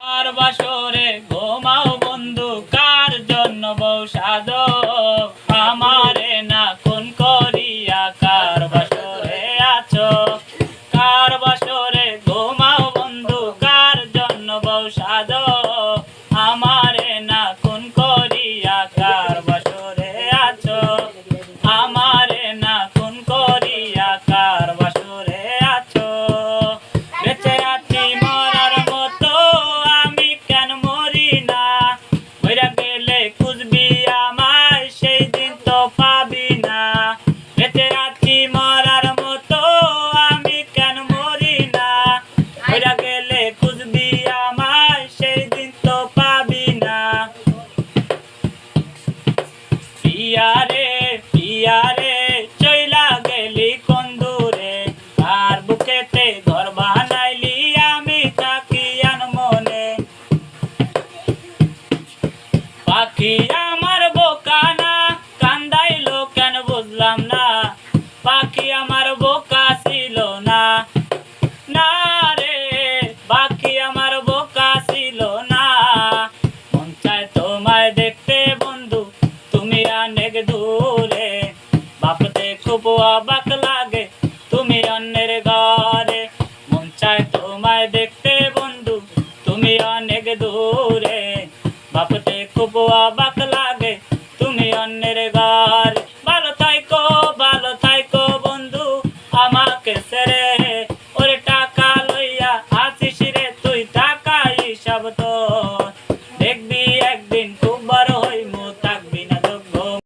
আর বাসরে ঘুমাও বন্ধু কার জন্য বউ সাজো আমারে না খুন করিয়া কার বাসরে আছো কার বাসরে ঘুমাও বন্ধু কার জন্য বউ সাজো আমারে না খুন করিয়া কার বাসরে আছো আমারে না খুন করিয়া কার বাসরে আছো বেঁচে আছি মরার মতো আমি কেন মরি না মইরা গেলে খুঁজবি আমায় সেই দিন তো পাবি না বেঁচে আছি মরার মতো আমি কেন মরি না মইরা গেলে খুঁজবি আমায় সেই দিন তো পাবি না পিয়ারে চইলা গেলি কোন দূরে আর বুকেতে ঘর বানাইলি আমি থাকি আনমনে পাখি